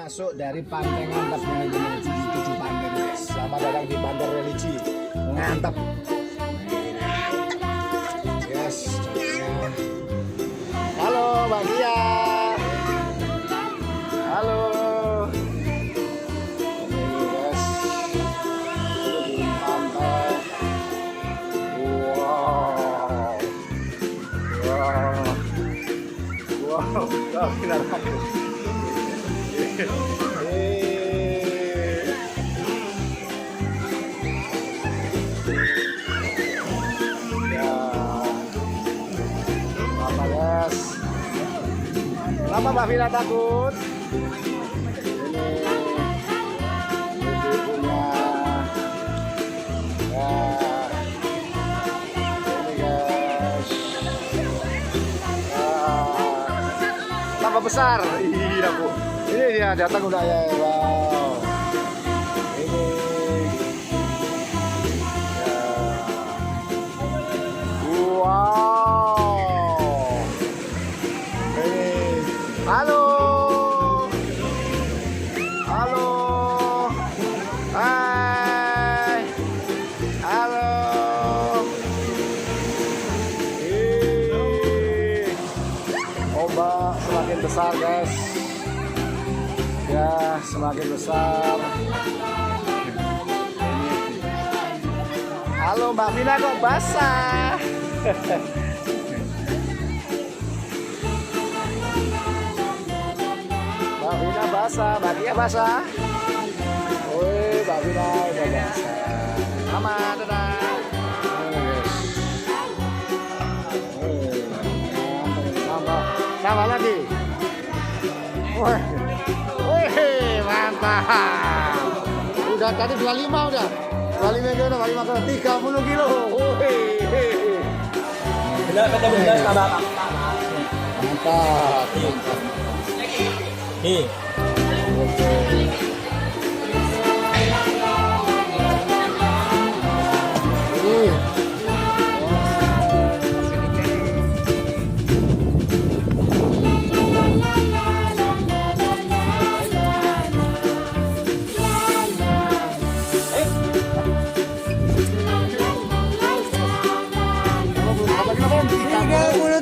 masuk dari Pantai Ngantap Religi 7 Pantai guys. Selamat datang di Pantai Religi Ngantap. Yes, halo Mbak Dia. Halo. Yes. Di pantai. Wow. Wow. Wow, kinar aku. Kenapa Mbak Vina takut? Ini ibunya. Ya. Ini guys. Tambah besar. Iya Bu. Ini dia datang udah ya. Wow. Ini. Ya. Wow. Halo, halo, hai, halo, ombak semakin besar guys, ya semakin besar. Halo Mbak Vina kok basah? Mbak Vina basah, Mbak Kia basah. Woi, Mbak Vina udah basah. Mama, dadah. Tambah lagi. Wih, mantap. Udah tadi 25 udah. 25 kilo, 30 kilo. Wih. Mantap.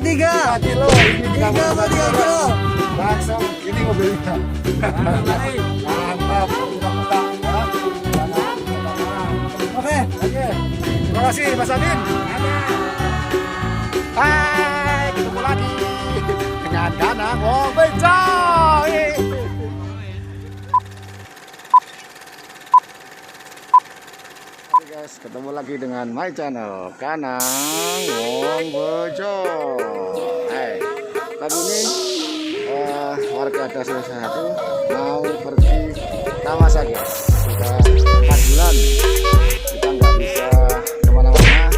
Tiga kilo, langsung ini mobilnya. Mantap. Oke, terima kasih Mas Adin. Hai, ketemu lagi dengan Kanang Bejo. Guys, ketemu lagi dengan my channel Kanang Bejo. Hai, pagi ini warga desa satu mau pergi Tawasa guys. Sudah 4 bulan kita nggak bisa kemana-mana.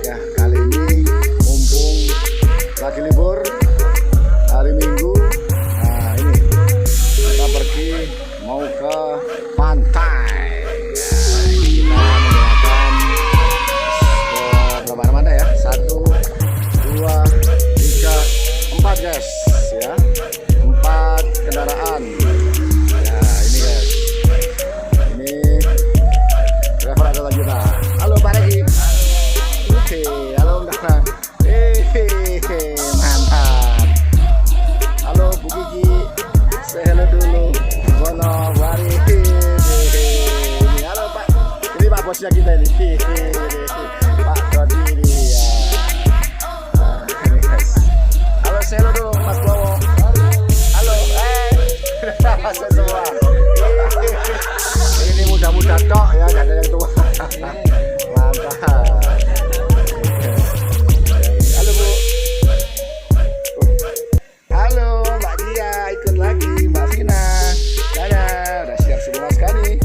Ya kali ini mumpung lagi libur hari Minggu. Nah ini kita pergi mau ke pantai. Guys ya, 4 kendaraan ya ini guys, ini driver ada lagi lah. Halo Pak Regi. Oke, halo Mbak. Mantap. Halo Bu Gigi, say hello dulu. Bono Wari. Halo Pak, ini Pak bosnya kita ini. Pak Dodi ini ya. Halo dong Mas Bowo. Halo, saya semua. Ini muda-muda tok ya, nggak ada yang tua. Mantap. Halo Bu. Halo Mbak Dia, ikut lagi Mbak Vina. Dadah, udah siap semua sekali.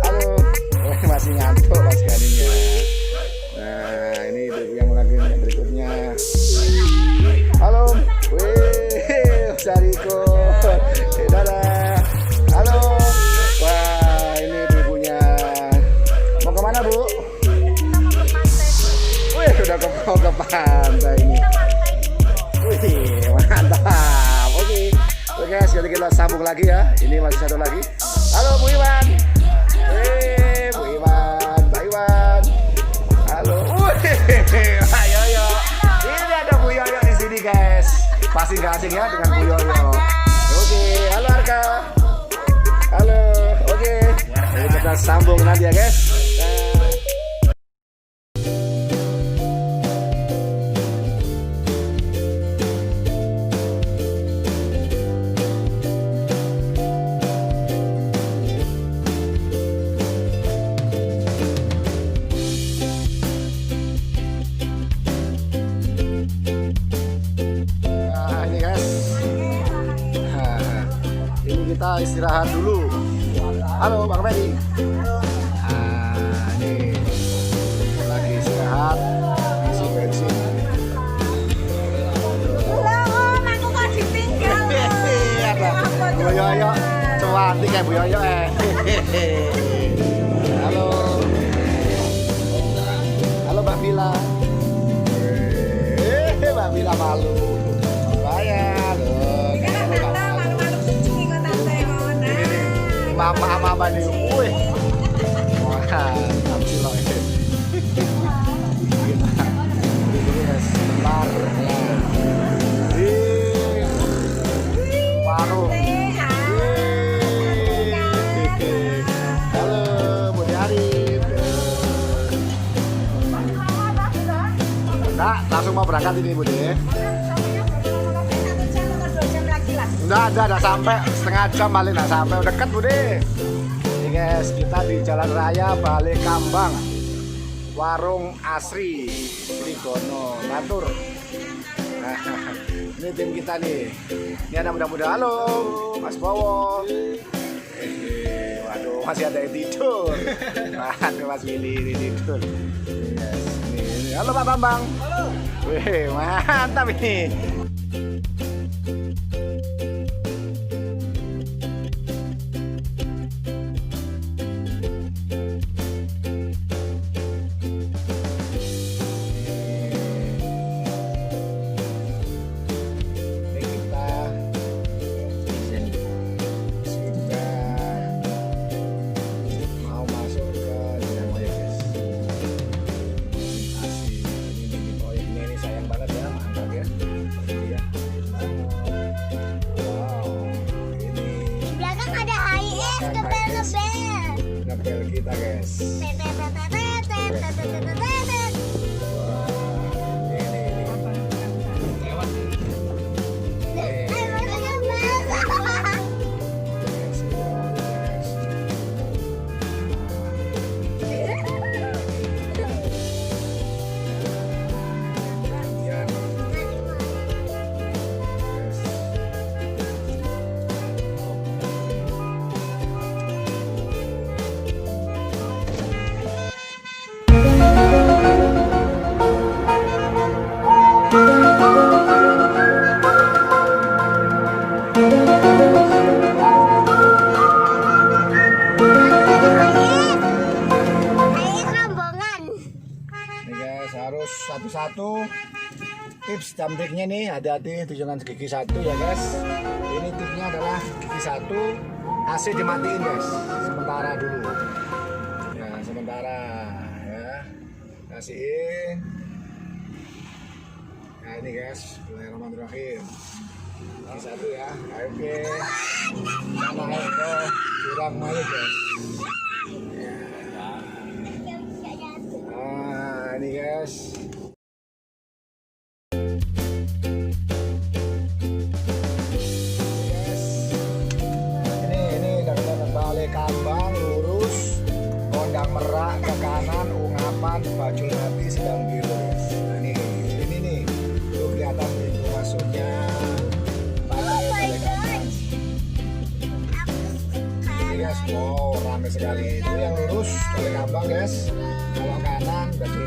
Halo, masih ngantuk Mas Ganinya. Nah, ini yang lagi berikutnya. Halo, wih, Sariko, dadah, halo, wah ini ibunya, mau kemana Bu? Wih, udah ke pantai ini, wih, mantap, oke guys, jadi kita kita sambung lagi ya. Ini masih satu lagi. Halo Bu Iwan. Bu Iwan, Pak Iwan. Halo. Ayo yo. Ini ada Bu Yoyo di sini guys. Pasti nggak asing ya dengan Bu Yoyo. Oke, halo Arka. Halo. Oke. Jadi kita sambung nanti ya guys. Kita istirahat dulu. Halo Bang Ferry. Ini lagi istirahat, isi bensin. Aku kok ditinggal. Bu Yoyo, cantik kayak Bu Yoyo Halo. Halo Mbak Bila. Mbak Bila malu. Saya loh. Mama nih, wih, wah, tamsil loh ini. Sebentar, di warung. Halo, Budi Arif. Nah, langsung mau berangkat ini Budi. Udah sampai setengah jam paling nggak sampai, udah deket Budi. Ini guys, kita di Jalan Raya Balai Kambang, warung Asri Trigono Matur. Nah, ini tim kita nih. Ini ada muda-muda. Halo Mas Bowo. Waduh, masih ada yang tidur. Waduh, Mas Willy ini tidur. Yes, ini. Halo Pak Bambang. Halo. Wih, mantap ini. Ngepel kita guys. Harus satu-satu. Tips jam triknya nih, hati-hati tujuan gigi satu ya guys. Ini tipsnya adalah gigi satu AC dimatiin guys, sementara dulu ya, sementara ya, kasihin. Nah ini guys, bismillahirrahmanirrahim. Gigi satu ya, oke. Sama itu kurang malu guys ya. Ini guys, ini dari Balai Kambang lurus, kondang merak ke kanan, ungkapan baju mati sedang biru guys. Ini nih, tuh kelihatan pintu masuknya Balai Kambang. Ini guys, wow ramai sekali. Itu yang lurus Balai Kambang guys. Kalau kanan baju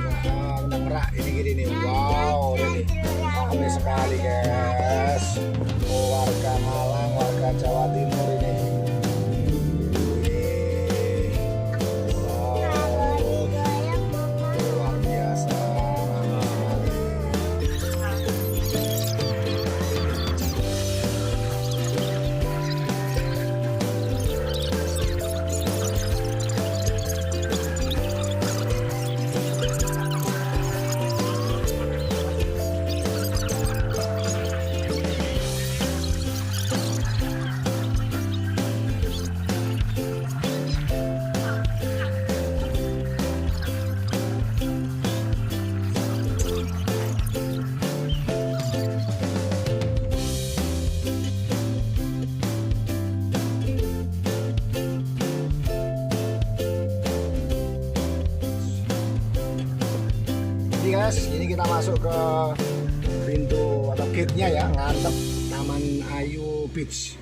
merak ini gini nih, wow ini ramai sekali guys. Warga Malang, warga Jawa Timur ini. Wow, luar biasa ramai sekali. guys, ini kita masuk ke pintu atau gate-nya ya, ngadep Taman Ayu Beach.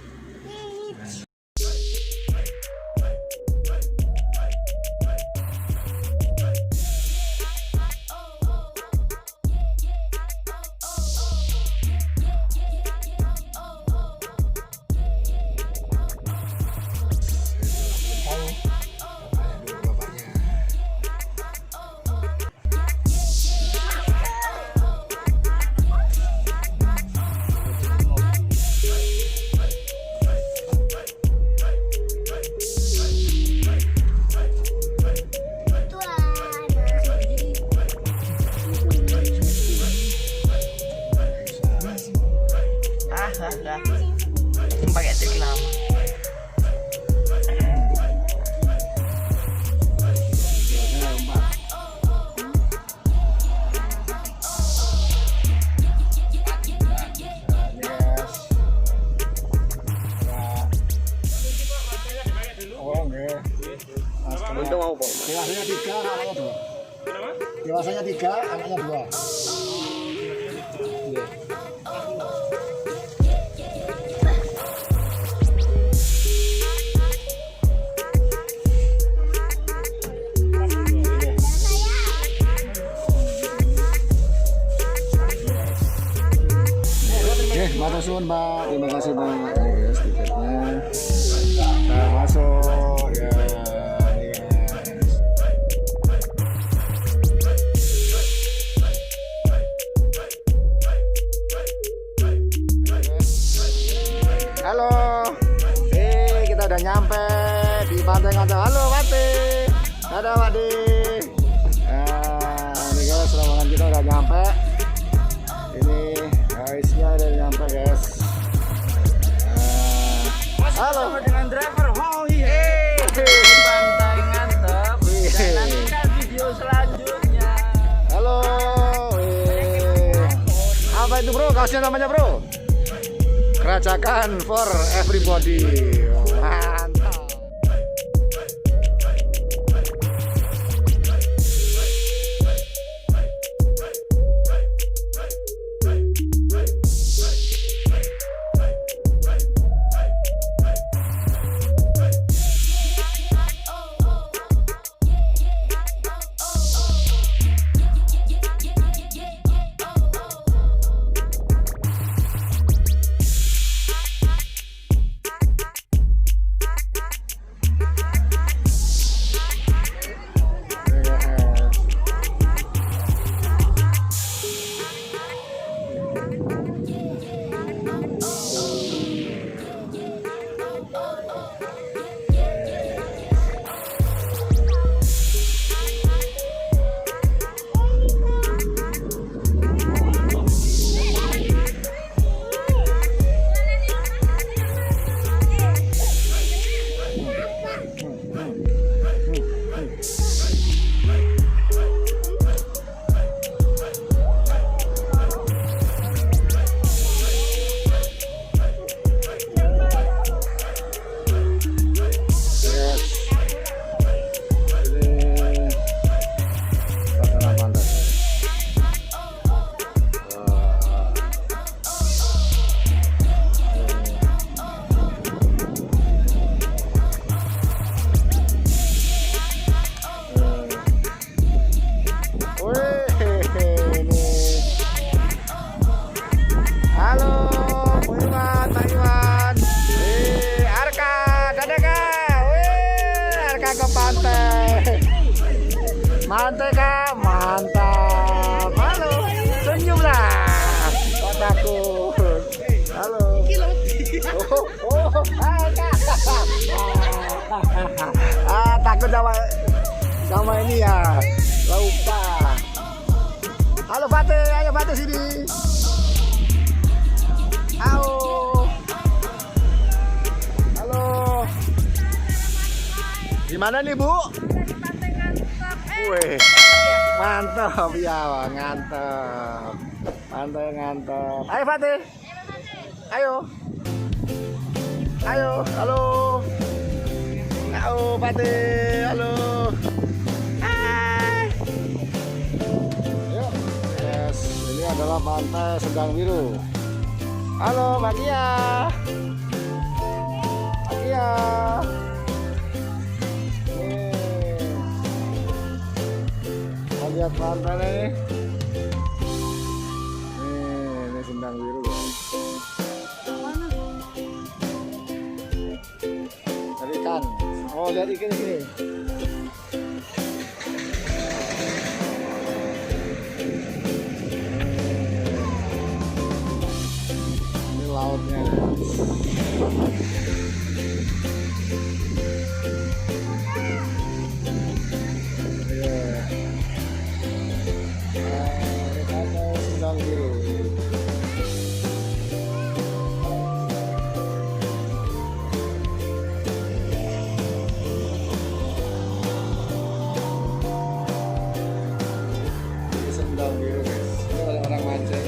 Pakai trik lama. Untung mau dewasanya 3, anaknya 2. Dewasanya 3, anaknya 2. Matur suwun Mbak, terima kasih Mbak. Ini guys tiketnya. Kita masuk ya. Ini guys. Halo. Kita udah nyampe di Pantai Ngantep. Halo Pati. Ada Pak Di. Nah, ini guys, rombongan kita udah nyampe. Ini guysnya udah nyampe guys. Halo Dengan driver Hoi di Pantai Ngantep. Dan nantikan video selanjutnya. halo. Apa itu bro? Kaosnya namanya bro? Keracakan for everybody. Mantap. Mantap Kak, mantap. Halo, senyumlah. Kok takut? Halo. Hai Kak. Takut sama ini ya. Lupa. Halo Fatih, ayo Fatih sini. Halo. Halo. Di mana nih Bu? Wih, mantap ya, ngantep. Mantap. Ayo Fatih. Ayo. Halo. Halo Fatih, halo. Hai. Yuk. adalah Pantai Sendang Biru. Halo Mbak Kia. Mbak Kia. Nih. Lihat pantai nih. Ini Sendang Biru guys. Cari ikan. Oh lihat ikan di sini. Ini lautnya. Sendang Biru guys, ini orang-orang mancing.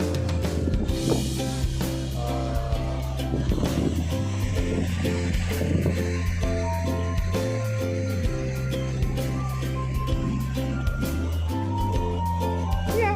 Iya.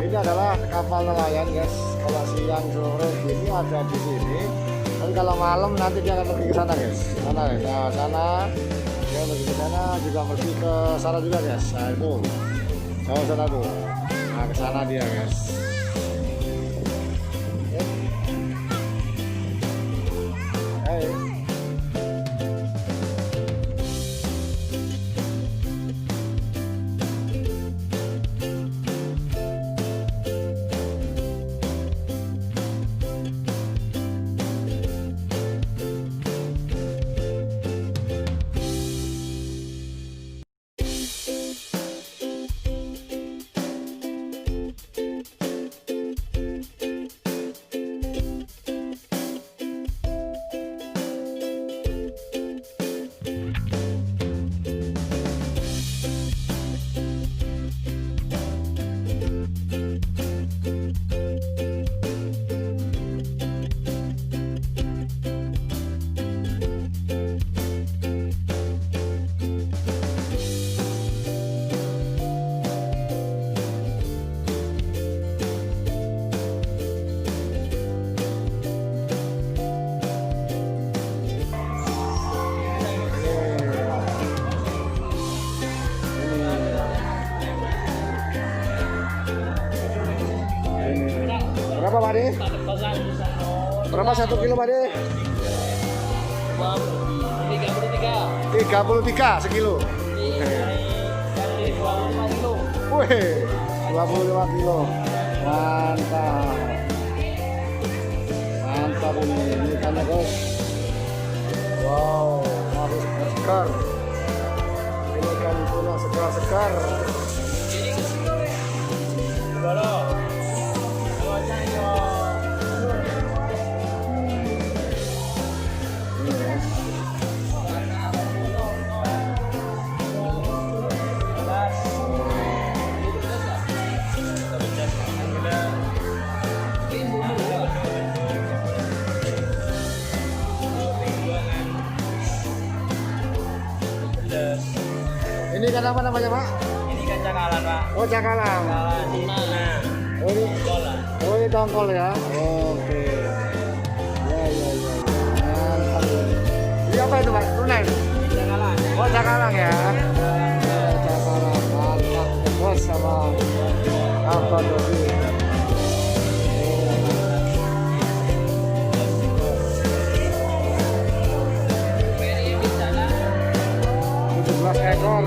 Ini adalah kapal nelayan guys. Kalau siang sore ini ada di sini. Dan kalau malam nanti dia akan pergi ke sana guys. Sana guys. Nah, sana dia pergi ke sana juga pergi ke sana juga guys. Nah itu jauh sana tuh. Nah ke sana dia guys. Hey. Berapa Pak De? Berapa 1 kilo Pak De? 33 sekilo. Wih, 25 kilo. Mantap. Mantap ini ikannya guys. Wow, masih segar. Ini ikan tuna segar-segar. Ini ikan apa namanya Pak? Ini ikan cakalang Pak. Oh cakalang. Cakalang tuna. Oh ini, Bola. oh ini tongkol ya. Oke. Ya. Mantap. Ini apa itu Pak? Tuna itu? Cakalang. Oh cakalang ya. Cakalang mantap. Bos sama apa tuh? Ekor.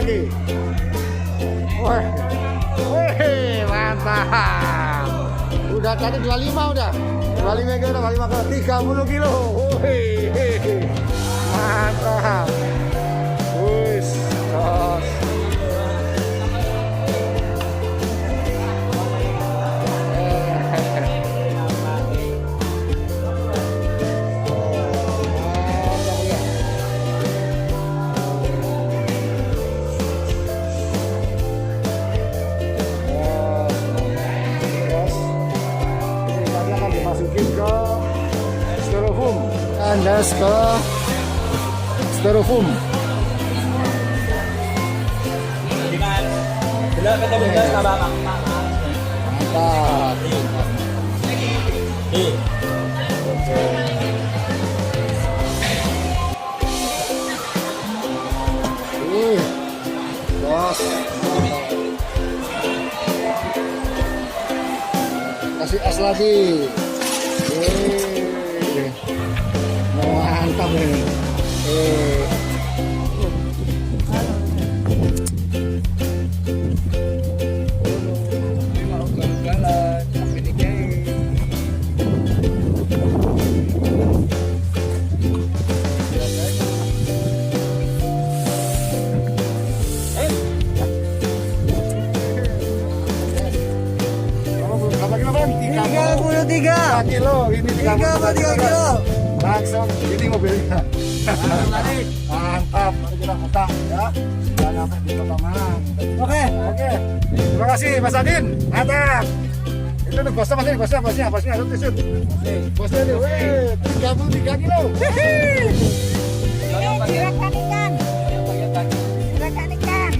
lagi. Wah, wih, mantap. Udah tadi 25 udah. 25 kilo, 25 kilo, 30 kilo. Wih, mantap. Wih, tos. Dimasukin ke styrofoam, kandas ke styrofoam. Mantap. Bos. Kasih es lagi. Mantap ini. Berapa kilo, Bang? 33 kilo. Ini 3 kilo. Langsung ini mobilnya. Mantap, mari kita putar ya. Sudah sampai di Kota Malang. Oke. Terima kasih Mas Adin. Mantap. Itu nih bosnya Mas Adin, bosnya. Bosnya nih, weh, 33 kilo. Gerakan ikan. Gerakan ikan.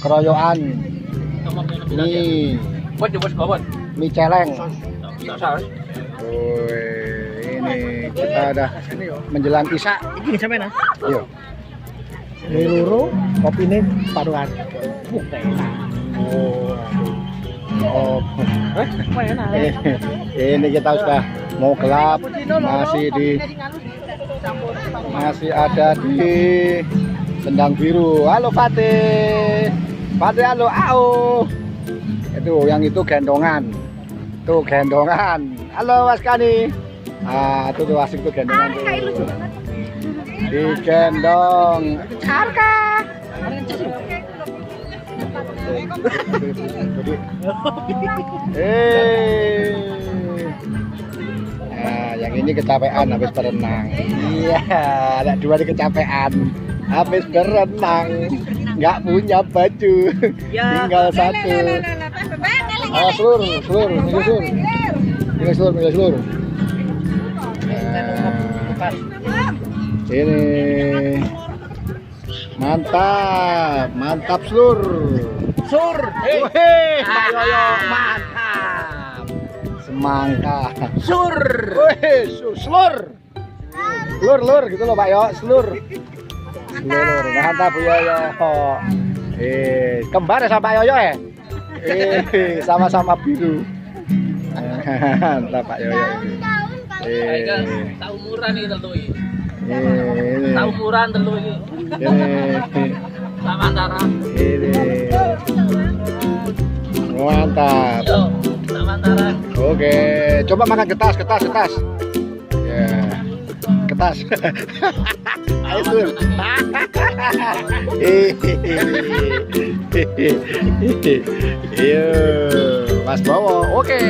Keroyokan. Ini mie celeng. Ini kita udah menjelang isya. Ini sampai nah. Iya. Mie luru, kopi ini paduan. Oh. Apa enak? Ini kita sudah mau gelap, masih ada di Sendang Biru. Halo Fatih, halo Au. Itu yang itu gendongan, tuh gendongan. Halo Mas Kani. Ah, itu tuh asik tuh gendongan tuh. Digendong. Harga. Nah, yang ini kecapean habis berenang. Iya, ada dua di kecapean habis berenang, nggak punya baju, tinggal satu. Seluruh. Ini mantap seluruh. Pak Yoyo mantap. Semangka. Selur gitu loh Pak Yo, selur. Mantap Bu Yoyo. Kembar ya sama Pak Yoyo ya? Sama-sama biru. Mantap Pak Yoyo. Tahu murah nih telu ini. Tahu murah telu ini. Sama antara. Ini. Mantap. Sama antara. Oke, coba makan ketas. Ya. Ketas. Ayo. Iya, Mas Bowo. Oke.